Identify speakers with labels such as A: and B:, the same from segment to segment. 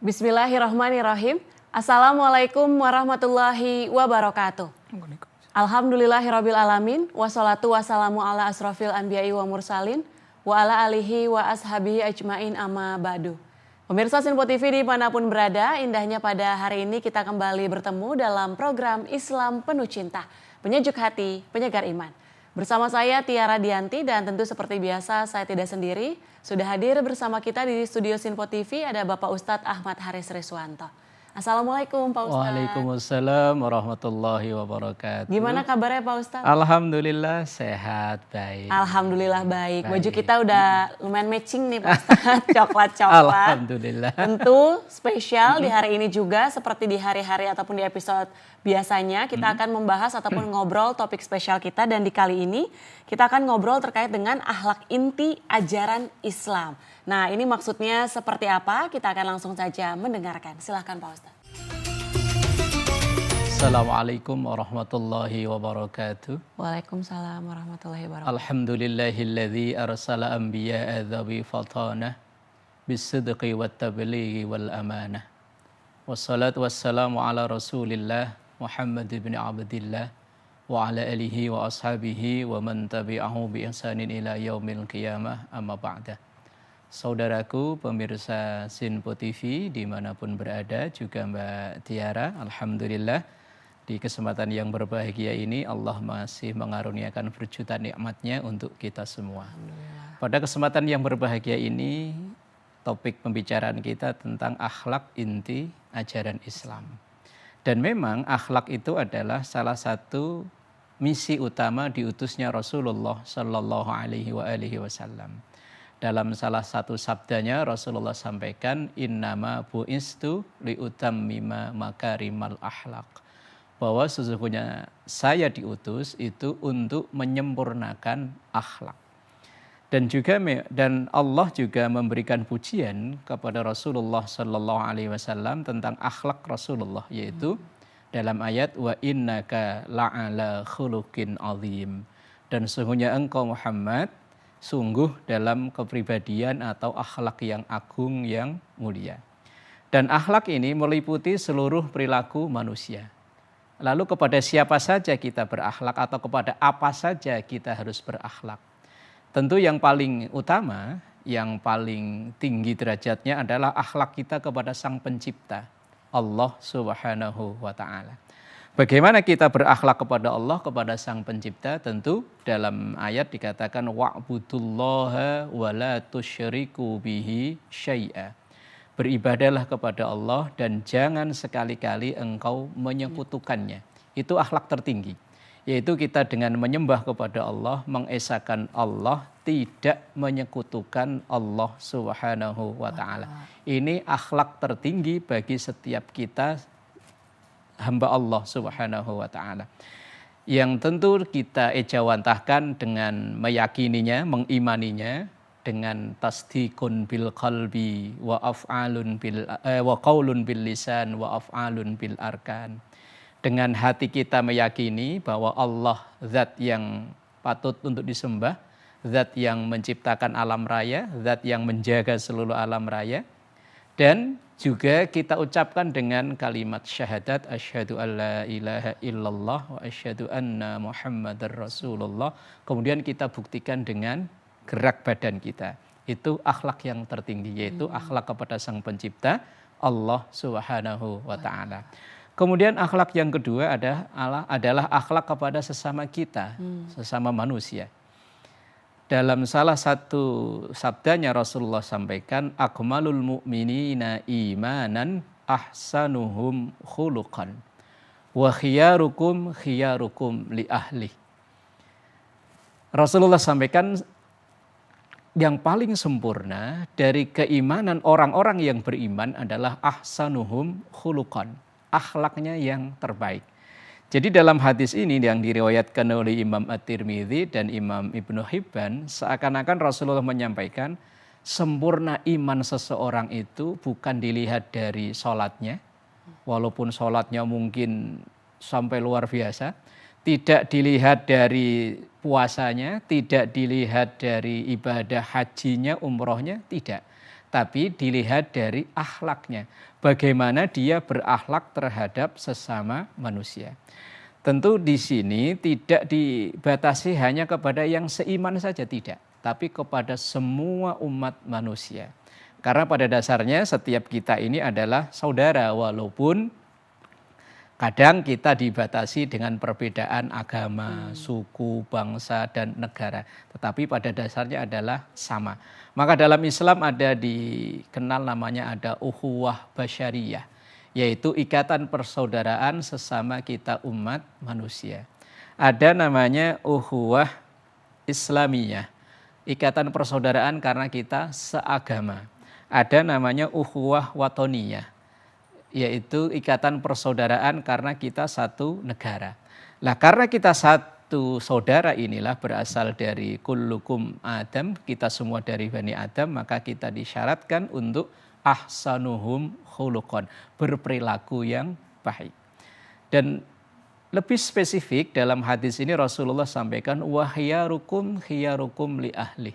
A: Bismillahirrahmanirrahim. Assalamualaikum warahmatullahi wabarakatuh. Alhamdulillahirabbil alamin, wassalatu wassalamu ala asrofil anbiya'i wa mursalin, wa ala alihi wa ashabihi ajmain amma ba'du. Pemirsa Sinpo TV dimanapun berada, indahnya pada hari ini kita kembali bertemu dalam program Islam Penuh Cinta, penyejuk hati, penyegar iman. Bersama saya Tiara Dianti dan tentu seperti biasa saya tidak sendiri. Sudah hadir bersama kita di studio Sinpo TV ada Bapak Ustadz Ahmad Haris Riswanto. Assalamualaikum Pak Ustadz.
B: Waalaikumsalam warahmatullahi wabarakatuh.
A: Gimana kabarnya Pak Ustadz?
B: Alhamdulillah sehat, baik.
A: Alhamdulillah baik. Baju kita udah lumayan matching nih Pak Ustadz, coklat-coklat.
B: Alhamdulillah.
A: Tentu spesial di hari ini juga seperti di hari-hari ataupun di episode biasanya kita akan membahas ataupun ngobrol topik spesial kita, dan di kali ini kita akan ngobrol terkait dengan akhlak inti ajaran Islam. Nah, ini maksudnya seperti apa? Kita akan langsung saja mendengarkan. Silahkan Pak Ustadz.
B: Assalamualaikum warahmatullahi wabarakatuh.
A: Waalaikumsalam warahmatullahi wabarakatuh.
B: Alhamdulillahilladzi arsala anbiya'a dzawi fatana bisidqi wat tablighi wal amanah. Wassalatu wassalamu ala Rasulillah Muhammad bin Abdillah wa ala alihi wa ashabihi wa man tabi'ahu bi ihsanin ila yaumil qiyamah, amma ba'da. Saudaraku pemirsa Sinpo TV dimanapun berada, juga Mbak Tiara, alhamdulillah di kesempatan yang berbahagia ini Allah masih mengaruniakan berjuta nikmatnya untuk kita semua. Pada kesempatan yang berbahagia ini topik pembicaraan kita tentang akhlak inti ajaran Islam. Dan memang akhlak itu adalah salah satu misi utama diutusnya Rasulullah Sallallahu Alaihi Wasallam. Dalam salah satu sabdanya Rasulullah sampaikan, innama bu'istu liutammima makarimal akhlak. Bahwa sesungguhnya saya diutus itu untuk menyempurnakan akhlak. Dan Allah juga memberikan pujian kepada Rasulullah Sallallahu Alaihi Wasallam tentang akhlak Rasulullah, yaitu dalam ayat wa innaka la'ala khuluqin azim. Dan sesungguhnya engkau Muhammad sungguh dalam kepribadian atau akhlak yang agung yang mulia. Dan akhlak ini meliputi seluruh perilaku manusia. Lalu kepada siapa saja kita berakhlak atau kepada apa saja kita harus berakhlak? Tentu yang paling utama, yang paling tinggi derajatnya adalah akhlak kita kepada Sang Pencipta, Allah Subhanahu wa Ta'ala. Bagaimana kita berakhlak kepada Allah, kepada Sang Pencipta? Tentu dalam ayat dikatakan wa'budullaha wa la tusyriku bihi syai'a. Beribadahlah kepada Allah dan jangan sekali-kali engkau menyekutukannya. Itu akhlak tertinggi. Yaitu kita dengan menyembah kepada Allah, mengesahkan Allah, tidak menyekutukan Allah Subhanahu wa Ta'ala. Ini akhlak tertinggi bagi setiap kita hamba Allah Subhanahu wa Ta'ala, yang tentu kita ejawantahkan dengan meyakininya, mengimaninya dengan tasdiqun bil qalbi wa af'alun wa qaulun bil lisan wa af'alun bil arkan. Dengan hati kita meyakini bahwa Allah zat yang patut untuk disembah, zat yang menciptakan alam raya, zat yang menjaga seluruh alam raya. Dan juga kita ucapkan dengan kalimat syahadat asyhadu alla ilaha illallah wa asyhadu anna muhammadar rasulullah. Kemudian kita buktikan dengan gerak badan kita. Itu akhlak yang tertinggi, yaitu akhlak kepada Sang Pencipta Allah Subhanahu wa Ta'ala. Kemudian akhlak yang kedua adalah akhlak kepada sesama kita, sesama manusia. Dalam salah satu sabdanya Rasulullah sampaikan, akmalul mu'minina imanan ahsanuhum khuluqan wa khiyarukum li ahli. Rasulullah sampaikan yang paling sempurna dari keimanan orang-orang yang beriman adalah ahsanuhum khuluqan, akhlaknya yang terbaik. Jadi dalam hadis ini yang diriwayatkan oleh Imam At-Tirmidzi dan Imam Ibnu Hibban, seakan-akan Rasulullah menyampaikan sempurna iman seseorang itu bukan dilihat dari sholatnya, walaupun sholatnya mungkin sampai luar biasa, tidak dilihat dari puasanya, tidak dilihat dari ibadah hajinya, umrohnya, tidak. tapi dilihat dari akhlaknya. Bagaimana dia berakhlak terhadap sesama manusia. Tentu di sini tidak dibatasi hanya kepada yang seiman saja, tidak. Tapi kepada semua umat manusia. Karena pada dasarnya setiap kita ini adalah saudara, walaupun kadang kita dibatasi dengan perbedaan agama, suku, bangsa, dan negara. Tetapi pada dasarnya adalah sama. Maka dalam Islam ada dikenal namanya ada ukhuwah basyariyah. Yaitu ikatan persaudaraan sesama kita umat manusia. Ada namanya ukhuwah islamiyah. Ikatan persaudaraan karena kita seagama. Ada namanya ukhuwah watoniyah. Yaitu ikatan persaudaraan karena kita satu negara. Nah, karena kita satu saudara inilah berasal dari kullukum Adam, kita semua dari Bani Adam, maka kita disyaratkan untuk ahsanuhum khuluqan, berperilaku yang baik. Dan lebih spesifik dalam hadis ini Rasulullah sampaikan wahyarukum khiyarukum li ahli.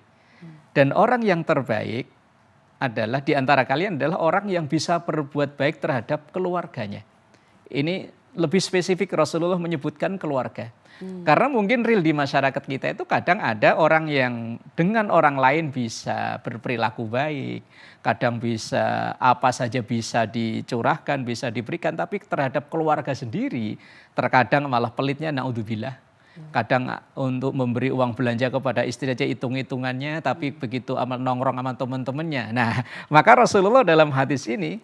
B: Dan orang yang terbaik adalah di antara kalian adalah orang yang bisa berbuat baik terhadap keluarganya. Ini lebih spesifik Rasulullah menyebutkan keluarga. Karena mungkin real di masyarakat kita itu kadang ada orang yang dengan orang lain bisa berperilaku baik, kadang bisa apa saja bisa dicurahkan, bisa diberikan, tapi terhadap keluarga sendiri terkadang malah pelitnya naudzubillah. Kadang untuk memberi uang belanja kepada istri aja hitung-hitungannya, tapi begitu nongkrong sama teman-temannya. Nah, maka Rasulullah dalam hadis ini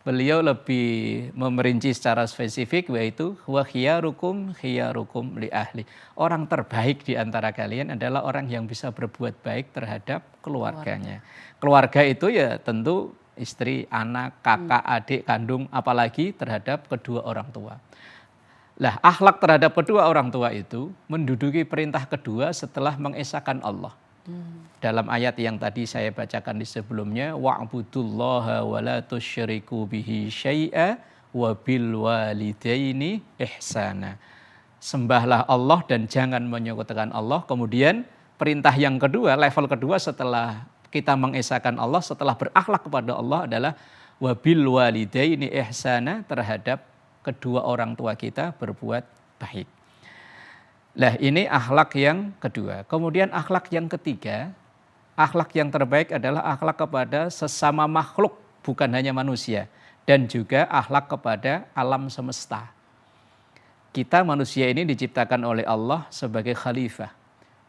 B: beliau lebih memerinci secara spesifik, yaitu wa khiyarukum li ahli. Orang terbaik di antara kalian adalah orang yang bisa berbuat baik terhadap keluarganya. Keluarga itu ya tentu istri, anak, kakak, adik, kandung, apalagi terhadap kedua orang tua. Lah, akhlak terhadap kedua orang tua itu menduduki perintah kedua setelah mengesahkan Allah. Dalam ayat yang tadi saya bacakan di sebelumnya, wa'budullaha wa la tusyriku bihi syai'a wa bil walidaini ihsana. Sembahlah Allah dan jangan menyekutukan Allah. Kemudian perintah yang kedua, level kedua setelah kita mengesahkan Allah, setelah berakhlak kepada Allah adalah wa bil walidaini ihsana, terhadap kedua orang tua kita berbuat baik. Nah, ini akhlak yang kedua. Kemudian akhlak yang ketiga, akhlak yang terbaik adalah akhlak kepada sesama makhluk, bukan hanya manusia, dan juga akhlak kepada alam semesta. Kita manusia ini diciptakan oleh Allah sebagai khalifah.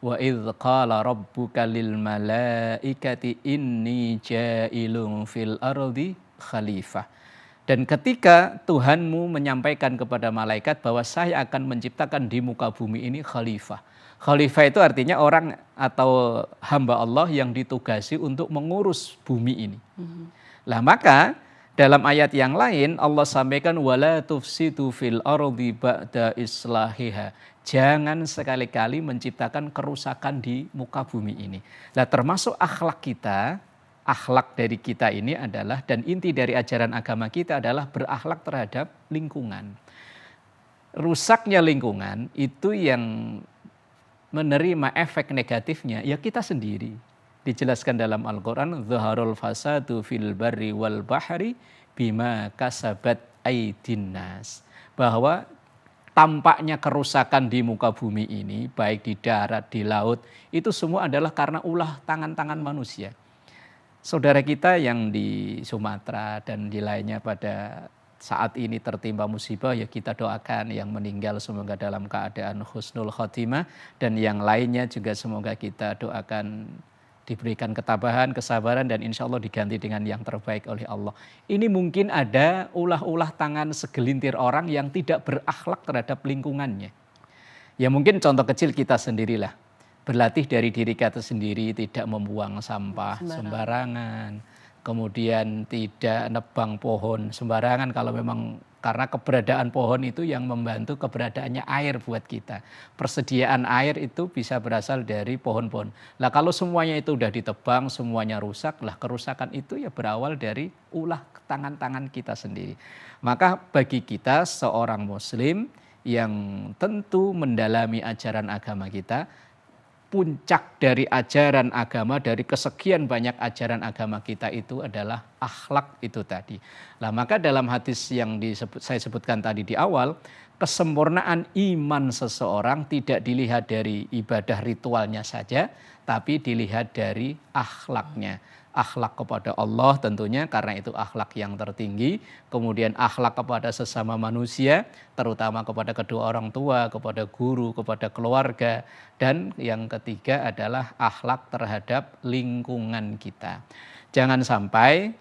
B: Wa idz qala rabbuka lil malaikati inni ja'ilun fil ardi khalifah. Dan ketika Tuhanmu menyampaikan kepada malaikat bahwa saya akan menciptakan di muka bumi ini khalifah. Khalifah itu artinya orang atau hamba Allah yang ditugasi untuk mengurus bumi ini. Lah, maka dalam ayat yang lain Allah sampaikan wala tufsidu fil ardi ba'da islahiha. Jangan sekali-kali menciptakan kerusakan di muka bumi ini. Lah, termasuk akhlak kita, akhlak dari kita ini adalah, dan inti dari ajaran agama kita adalah berakhlak terhadap lingkungan. Rusaknya lingkungan itu yang menerima efek negatifnya ya kita sendiri. Dijelaskan dalam Al-Quran, zaharul fasadu fil barri wal bahri bima kasabat aydin nas. Bahwa tampaknya kerusakan di muka bumi ini, baik di darat, di laut, itu semua adalah karena ulah tangan-tangan manusia. Saudara kita yang di Sumatera dan di lainnya pada saat ini tertimpa musibah, ya kita doakan yang meninggal semoga dalam keadaan husnul khotimah, dan yang lainnya juga semoga kita doakan diberikan ketabahan, kesabaran, dan insya Allah diganti dengan yang terbaik oleh Allah. Ini mungkin ada ulah-ulah tangan segelintir orang yang tidak berakhlak terhadap lingkungannya. Ya mungkin contoh kecil kita sendirilah. Berlatih dari diri kita sendiri, tidak membuang sampah sembarangan, kemudian tidak nebang pohon sembarangan kalau memang karena keberadaan pohon itu yang membantu keberadaannya air buat kita. Persediaan air itu bisa berasal dari pohon-pohon. Lah kalau semuanya itu udah ditebang, semuanya rusak, lah kerusakan itu ya berawal dari ulah tangan-tangan kita sendiri. Maka bagi kita seorang muslim yang tentu mendalami ajaran agama kita, puncak dari ajaran agama, dari kesekian banyak ajaran agama kita itu adalah akhlak itu tadi. Nah, maka dalam hadis yang saya sebutkan tadi di awal, kesempurnaan iman seseorang tidak dilihat dari ibadah ritualnya saja, tapi dilihat dari akhlaknya. Akhlak kepada Allah tentunya, karena itu akhlak yang tertinggi. Kemudian akhlak kepada sesama manusia, terutama kepada kedua orang tua, kepada guru, kepada keluarga. Dan yang ketiga adalah akhlak terhadap lingkungan kita. Jangan sampai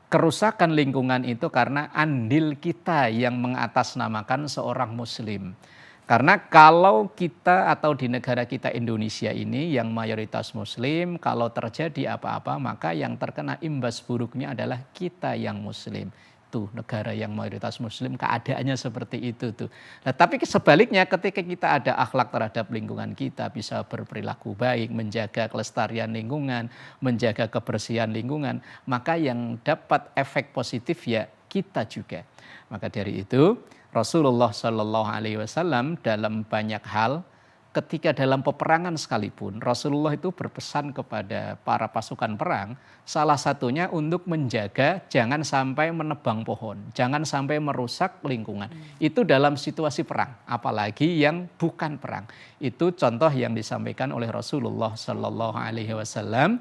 B: kerusakan lingkungan itu karena andil kita yang mengatasnamakan seorang muslim. Karena kalau kita atau di negara kita Indonesia ini yang mayoritas muslim, kalau terjadi apa-apa maka yang terkena imbas buruknya adalah kita yang muslim. Tuh, negara yang mayoritas muslim keadaannya seperti itu tuh. Nah, tapi sebaliknya ketika kita ada akhlak terhadap lingkungan kita, bisa berperilaku baik, menjaga kelestarian lingkungan, menjaga kebersihan lingkungan, maka yang dapat efek positif ya kita juga. Maka dari itu Rasulullah Shallallahu Alaihi Wasallam dalam banyak hal, ketika dalam peperangan sekalipun, Rasulullah itu berpesan kepada para pasukan perang, salah satunya untuk menjaga jangan sampai menebang pohon, jangan sampai merusak lingkungan. Itu dalam situasi perang, apalagi yang bukan perang. Itu contoh yang disampaikan oleh Rasulullah Shallallahu Alaihi Wasallam,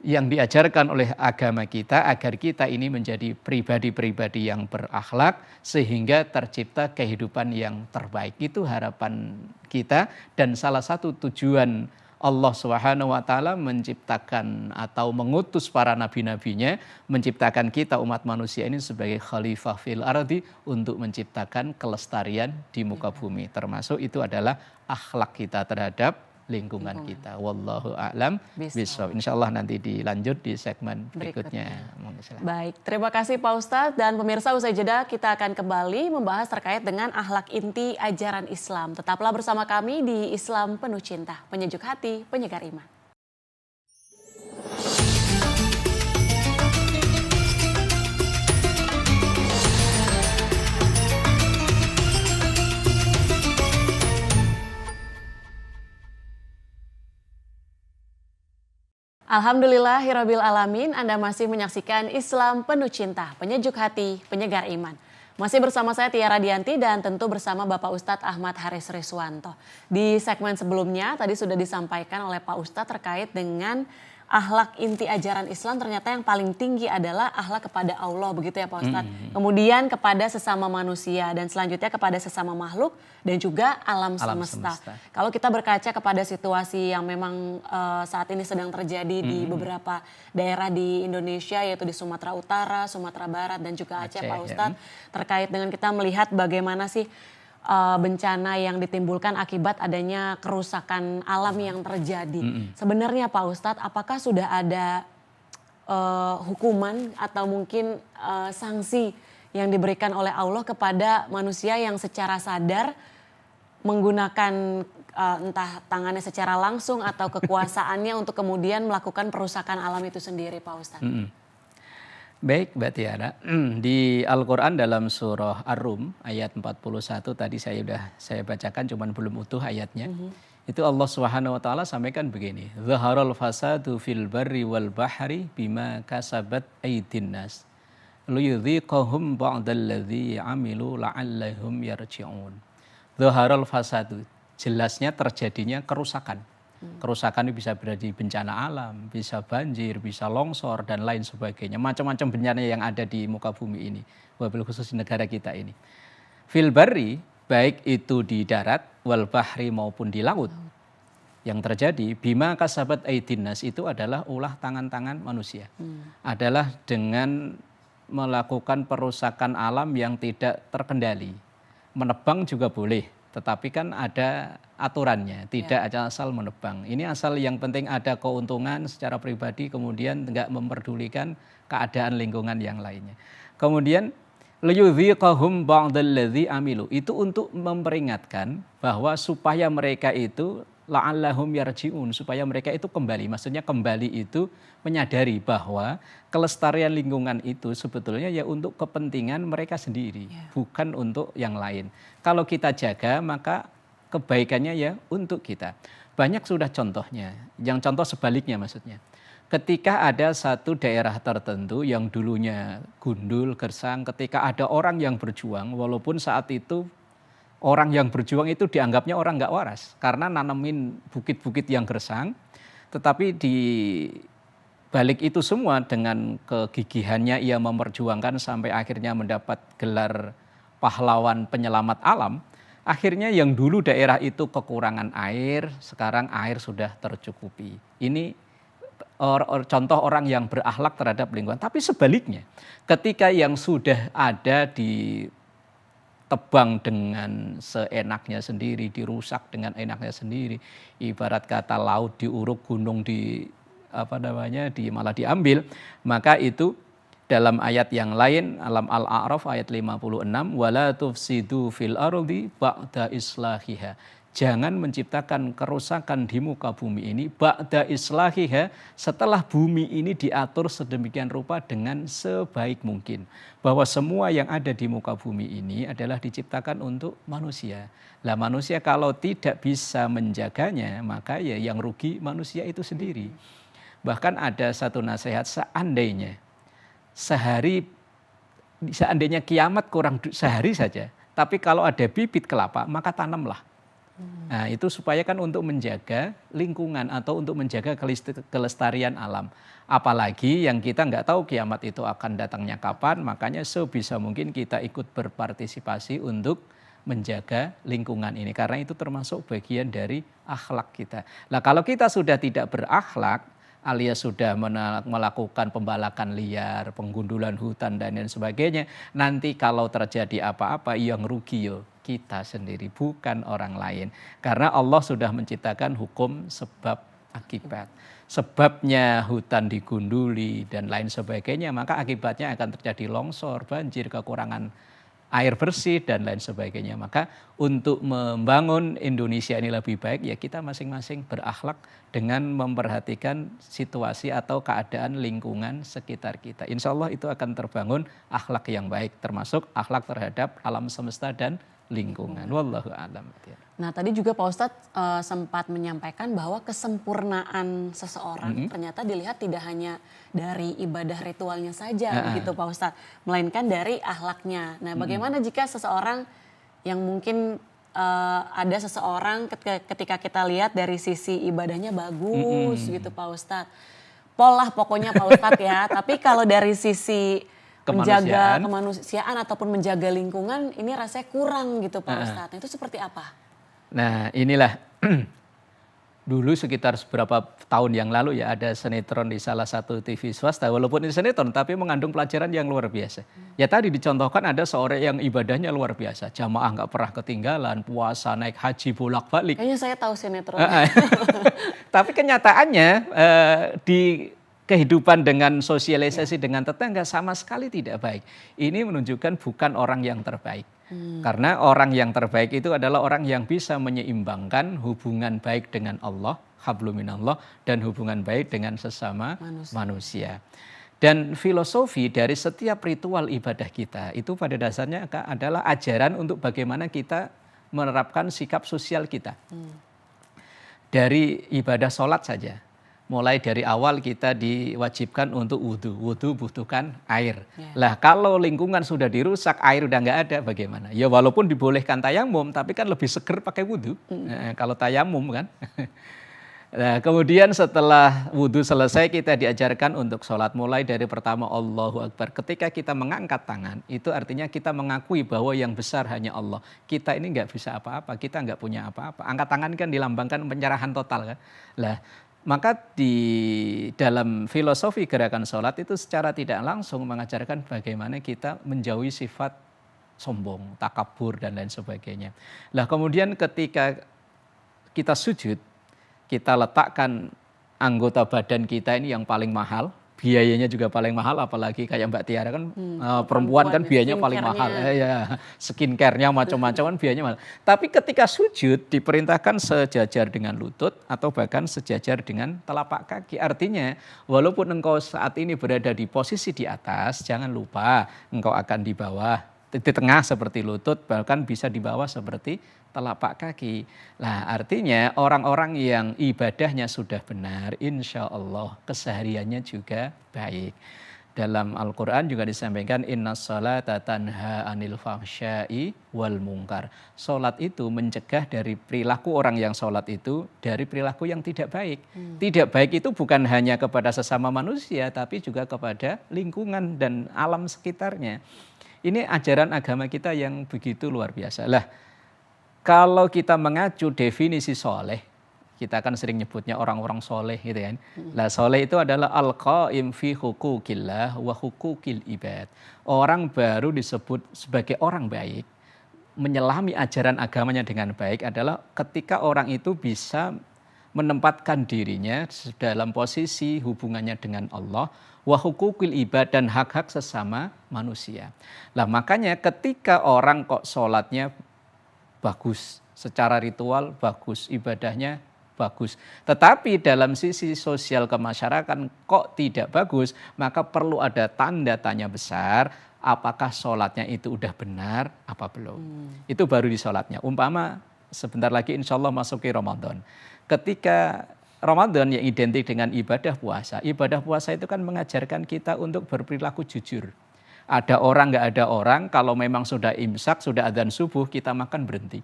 B: yang diajarkan oleh agama kita agar kita ini menjadi pribadi-pribadi yang berakhlak sehingga tercipta kehidupan yang terbaik. Itu harapan kita, dan salah satu tujuan Allah Subhanahu wa taala menciptakan atau mengutus para nabi-nabinya, menciptakan kita umat manusia ini sebagai khalifah fil ardi untuk menciptakan kelestarian di muka bumi. Termasuk itu adalah akhlak kita terhadap lingkungan kita. Wallahu a'lam bishawab. Insyaallah nanti dilanjut di segmen berikutnya.
A: Baik, terima kasih Pak Ustadz, dan pemirsa, usai jeda kita akan kembali membahas terkait dengan akhlak inti ajaran Islam. Tetaplah bersama kami di Islam Penuh Cinta, penyejuk hati, penyegar iman. Alhamdulillahirabbil alamin, Anda masih menyaksikan Islam Penuh Cinta, penyejuk hati, penyegar iman. Masih bersama saya Tiara Dianti dan tentu bersama Bapak Ustadz Ahmad Haris Riswanto. Di segmen sebelumnya tadi sudah disampaikan oleh Pak Ustadz terkait dengan akhlak inti ajaran Islam, ternyata yang paling tinggi adalah akhlak kepada Allah, begitu ya Pak Ustadz. Kemudian kepada sesama manusia, dan selanjutnya kepada sesama makhluk dan juga alam semesta. Kalau kita berkaca kepada situasi yang memang saat ini sedang terjadi di beberapa daerah di Indonesia, yaitu di Sumatera Utara, Sumatera Barat dan juga Aceh Pak Ustadz, terkait dengan kita melihat bagaimana sih bencana yang ditimbulkan akibat adanya kerusakan alam yang terjadi. Sebenarnya Pak Ustadz, apakah sudah ada hukuman atau mungkin sanksi yang diberikan oleh Allah kepada manusia yang secara sadar menggunakan entah tangannya secara langsung atau kekuasaannya untuk kemudian melakukan perusakan alam itu sendiri Pak Ustadz?
B: Baik Mbak Tiara, di Al-Quran dalam surah Ar-Rum ayat 41 tadi saya bacakan, cuman belum utuh ayatnya. Itu Allah Subhanahu wa taala sampaikan begini, "Zaharal fasadu fil barri wal bahri bima kasabat aydin nas liyudhiqahum ba'dalladzi 'amilu la'allahum yarji'un." Zaharal fasadu, jelasnya terjadinya kerusakan. Kerusakan itu bisa berarti bencana alam, bisa banjir, bisa longsor, dan lain sebagainya. Macam-macam bencana yang ada di muka bumi ini, wabil khusus di negara kita ini. Fil barri, baik itu di darat, wal bahri maupun di laut. Yang terjadi, bima kasabat aydin nas, itu adalah ulah tangan-tangan manusia. Adalah dengan melakukan perusakan alam yang tidak terkendali. Menebang juga boleh, tetapi kan ada aturannya, tidak asal menebang. Ini asal yang penting ada keuntungan secara pribadi, kemudian nggak memperdulikan keadaan lingkungan yang lainnya. Kemudian liyudhiqahum ba'dalladzi amilu, itu untuk memperingatkan bahwa supaya mereka itu la'allahum yarji'un, supaya mereka itu kembali. Maksudnya kembali itu menyadari bahwa kelestarian lingkungan itu sebetulnya ya untuk kepentingan mereka sendiri, bukan untuk yang lain. Kalau kita jaga maka kebaikannya ya untuk kita. Banyak sudah contohnya, yang contoh sebaliknya maksudnya. Ketika ada satu daerah tertentu yang dulunya gundul, gersang, ketika ada orang yang berjuang, walaupun saat itu orang yang berjuang itu dianggapnya orang nggak waras. Karena nanemin bukit-bukit yang gersang, tetapi di balik itu semua dengan kegigihannya ia memperjuangkan sampai akhirnya mendapat gelar pahlawan penyelamat alam. Akhirnya yang dulu daerah itu kekurangan air, sekarang air sudah tercukupi. Ini contoh orang yang berakhlak terhadap lingkungan. Tapi sebaliknya, ketika yang sudah ada ditebang dengan seenaknya sendiri, dirusak dengan enaknya sendiri, ibarat kata laut diuruk, gunung malah diambil, maka itu dalam ayat yang lain, alam Al-A'raf ayat 56, wala tufsidu fil ardi ba'da islahiha. Jangan menciptakan kerusakan di muka bumi ini ba'da islahiha, setelah bumi ini diatur sedemikian rupa dengan sebaik mungkin. Bahwa semua yang ada di muka bumi ini adalah diciptakan untuk manusia. Lah manusia kalau tidak bisa menjaganya, maka ya yang rugi manusia itu sendiri. Bahkan ada satu nasihat, seandainya kiamat kurang sehari saja, tapi kalau ada bibit kelapa maka tanamlah. Nah itu supaya kan untuk menjaga lingkungan atau untuk menjaga kelestarian alam. Apalagi yang kita nggak tahu kiamat itu akan datangnya kapan, makanya sebisa mungkin kita ikut berpartisipasi untuk menjaga lingkungan ini. Karena itu termasuk bagian dari akhlak kita. Nah kalau kita sudah tidak berakhlak, alias sudah melakukan pembalakan liar, penggundulan hutan dan lain sebagainya, nanti kalau terjadi apa-apa yang rugi kita sendiri, bukan orang lain. Karena Allah sudah menciptakan hukum sebab akibat. Sebabnya hutan digunduli dan lain sebagainya, maka akibatnya akan terjadi longsor, banjir, kekurangan air bersih dan lain sebagainya. Maka untuk membangun Indonesia ini lebih baik, ya kita masing-masing berakhlak dengan memperhatikan situasi atau keadaan lingkungan sekitar kita. Insya Allah itu akan terbangun akhlak yang baik, termasuk akhlak terhadap alam semesta dan lingkungan. Wallahu a'lam.
A: Nah tadi juga Pak Ustadz sempat menyampaikan bahwa kesempurnaan seseorang ternyata dilihat tidak hanya dari ibadah ritualnya saja begitu Pak Ustadz, melainkan dari akhlaknya. Nah bagaimana jika seseorang yang mungkin ada seseorang ketika kita lihat dari sisi ibadahnya bagus gitu Pak Ustadz, pola pokoknya Pak Ustadz ya, tapi kalau dari sisi menjaga kemanusiaan ataupun menjaga lingkungan ini rasanya kurang gitu Pak Ustadz. Itu seperti apa?
B: Nah inilah dulu sekitar beberapa tahun yang lalu ya ada sinetron di salah satu TV swasta, walaupun ini sinetron tapi mengandung pelajaran yang luar biasa. Ya tadi dicontohkan ada seorang yang ibadahnya luar biasa, jamaah nggak pernah ketinggalan, puasa, naik haji bolak-balik.
A: Kayaknya saya tahu sinetron.
B: Tapi kenyataannya di kehidupan dengan sosialisasi dengan tetangga sama sekali tidak baik. Ini menunjukkan bukan orang yang terbaik. Karena orang yang terbaik itu adalah orang yang bisa menyeimbangkan hubungan baik dengan Allah, hablum minallah, dan hubungan baik dengan sesama manusia. Dan filosofi dari setiap ritual ibadah kita itu pada dasarnya adalah ajaran untuk bagaimana kita menerapkan sikap sosial kita. Dari ibadah sholat saja. Mulai dari awal kita diwajibkan untuk wudhu. Wudhu butuhkan air. Lah kalau lingkungan sudah dirusak, air udah nggak ada, bagaimana? Ya walaupun dibolehkan tayamum, tapi kan lebih seger pakai wudhu. Kalau tayamum kan. Nah kemudian setelah wudhu selesai kita diajarkan untuk sholat. Mulai dari pertama Allahu Akbar. Ketika kita mengangkat tangan, itu artinya kita mengakui bahwa yang besar hanya Allah. Kita ini nggak bisa apa-apa, kita nggak punya apa-apa. Angkat tangan kan dilambangkan penyerahan total kan. Lah maka di dalam filosofi gerakan sholat itu secara tidak langsung mengajarkan bagaimana kita menjauhi sifat sombong, takabur dan lain sebagainya. Lah kemudian ketika kita sujud, kita letakkan anggota badan kita ini yang paling mahal, biayanya juga paling mahal, apalagi kayak Mbak Tiara kan perempuan kan biayanya paling mahal. Ya, skincare-nya macam-macam kan biayanya mahal. Tapi ketika sujud diperintahkan sejajar dengan lutut atau bahkan sejajar dengan telapak kaki. Artinya walaupun engkau saat ini berada di posisi di atas, jangan lupa engkau akan di bawah. di tengah seperti lutut, bahkan bisa di bawah seperti telapak kaki. Nah, artinya orang-orang yang ibadahnya sudah benar, insya Allah kesehariannya juga baik. Dalam Al-Quran juga disampaikan inna sholata tanha anil fahsya'i wal mungkar. Sholat itu mencegah dari perilaku orang yang sholat itu dari perilaku yang tidak baik. Tidak baik itu bukan hanya kepada sesama manusia tapi juga kepada lingkungan dan alam sekitarnya. Ini ajaran agama kita yang begitu luar biasa. Lah, kalau kita mengacu definisi soleh, kita kan sering nyebutnya orang-orang soleh gitu kan. Lah soleh itu adalah al-qaim fi hukukillah wa hukukil ibad. Orang baru disebut sebagai orang baik, menyelami ajaran agamanya dengan baik adalah ketika orang itu bisa menempatkan dirinya dalam posisi hubungannya dengan Allah, wa hukukil ibad, dan hak-hak sesama manusia. Lah makanya ketika orang kok sholatnya bagus, secara ritual bagus, ibadahnya bagus, tetapi dalam sisi sosial kemasyarakatan kok tidak bagus, maka perlu ada tanda tanya besar, apakah sholatnya itu udah benar apa belum. Itu baru di sholatnya. Umpama sebentar lagi insya Allah masuk ke Ramadan. Ketika Ramadan yang identik dengan ibadah puasa itu kan mengajarkan kita untuk berperilaku jujur. Ada orang nggak ada orang, kalau memang sudah imsak, sudah adzan subuh, kita makan berhenti.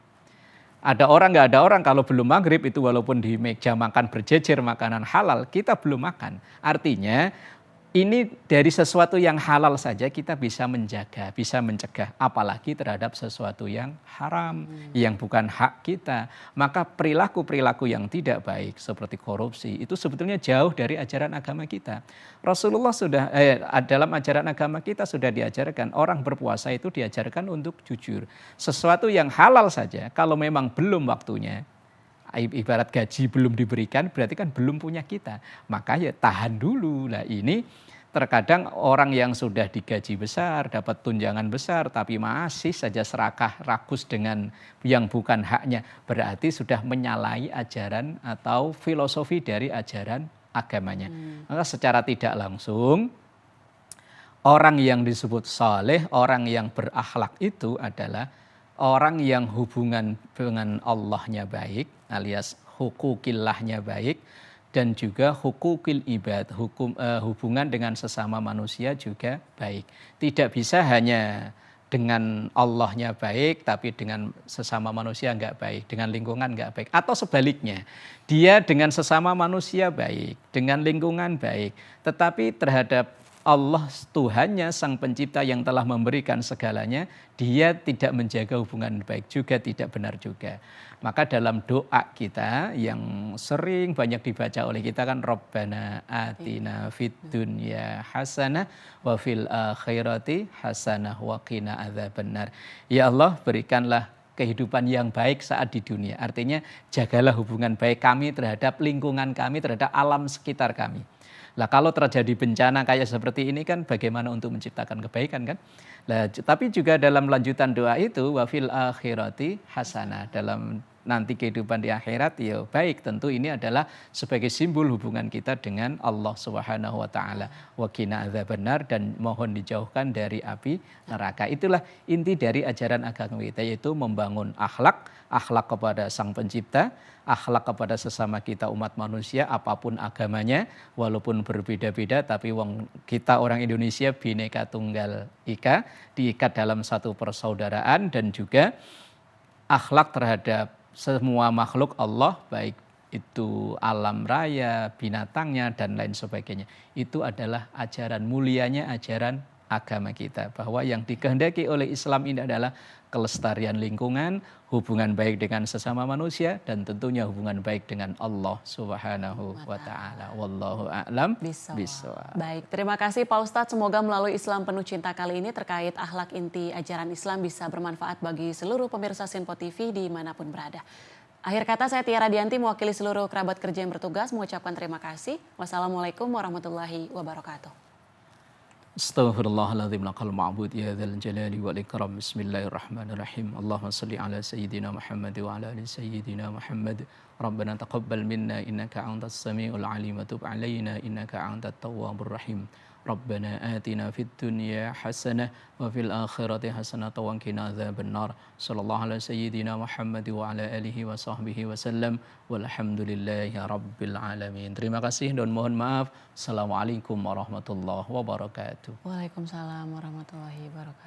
B: Ada orang nggak ada orang, kalau belum maghrib itu walaupun di meja makan berjejer makanan halal, kita belum makan. Artinya ini dari sesuatu yang halal saja kita bisa menjaga, bisa mencegah, apalagi terhadap sesuatu yang haram, yang bukan hak kita. Maka perilaku-perilaku yang tidak baik seperti korupsi itu sebetulnya jauh dari ajaran agama kita. Rasulullah sudah dalam ajaran agama kita sudah diajarkan orang berpuasa itu diajarkan untuk jujur. Sesuatu yang halal saja kalau memang belum waktunya, ibarat gaji belum diberikan berarti kan belum punya kita, maka ya tahan dulu. Lah ini terkadang orang yang sudah digaji besar, dapat tunjangan besar tapi masih saja serakah rakus dengan yang bukan haknya, berarti sudah menyalahi ajaran atau filosofi dari ajaran agamanya. Maka secara tidak langsung orang yang disebut saleh, orang yang berakhlak itu adalah orang yang hubungan dengan Allahnya baik, alias hukukillahnya baik, dan juga hukukil ibad, hubungan dengan sesama manusia juga baik. Tidak bisa hanya dengan Allahnya baik, tapi dengan sesama manusia nggak baik, dengan lingkungan nggak baik. Atau sebaliknya, dia dengan sesama manusia baik, dengan lingkungan baik, tetapi terhadap Allah Tuhannya Sang Pencipta yang telah memberikan segalanya, dia tidak menjaga hubungan baik juga, tidak benar juga. Maka dalam doa kita yang sering banyak dibaca oleh kita kan Rabbana atina fid dunya hasanah wa fil akhirati hasanah wa qina adzabannar. Ya Allah, berikanlah kehidupan yang baik saat di dunia. Artinya jagalah hubungan baik kami terhadap lingkungan kami, terhadap alam sekitar kami. Lah kalau terjadi bencana kayak seperti ini kan bagaimana untuk menciptakan kebaikan kan? Lah tapi juga dalam lanjutan doa itu wa fil akhirati hasanah, dalam nanti kehidupan di akhirat ya baik. Tentu ini adalah sebagai simbol hubungan kita dengan Allah Subhanahu wa taala. Wa qina adzabannar, dan mohon dijauhkan dari api neraka. Itulah inti dari ajaran agama kita, yaitu membangun akhlak kepada Sang Pencipta, akhlak kepada sesama kita umat manusia apapun agamanya, walaupun berbeda-beda tapi kita orang Indonesia Bhinneka Tunggal Ika, diikat dalam satu persaudaraan, dan juga akhlak terhadap semua makhluk Allah, baik itu alam raya, binatangnya, dan lain sebagainya. Itu adalah ajaran mulianya ajaran agama kita, bahwa yang dikehendaki oleh Islam ini adalah kelestarian lingkungan, hubungan baik dengan sesama manusia, dan tentunya hubungan baik dengan Allah Subhanahu wa taala. Wallahu a'lam bishawab.
A: Baik, terima kasih Pak Ustadz. Semoga melalui Islam Penuh Cinta kali ini terkait akhlak inti ajaran Islam bisa bermanfaat bagi seluruh pemirsa Sinpo TV dimanapun berada. Akhir kata, saya Tia Radianti mewakili seluruh kerabat kerja yang bertugas mengucapkan terima kasih. Wassalamualaikum warahmatullahi wabarakatuh.
B: Astaghfirullahaladzim lakal ma'bud ya dzal jalali wal ikram. Bismillahirrahmanirrahim. Allahumma salli ala sayyidina Muhammad wa ala ali sayyidina Muhammad. Rabbana taqabbal minna innaka antas samiul alim wa tub alaina innaka antat tawwabur rahim. Rabbana atina fid dunya hasanah wa fil akhirati hasanah wa qina adzabannar. Sallallahu ala sayyidina Muhammad wa ala alihi wa sahbihi wasallam. Walhamdulillahi rabbil alamin. Terima kasih dan mohon maaf. Assalamualaikum warahmatullahi wabarakatuh.
A: Waalaikumsalam warahmatullahi wabarakatuh.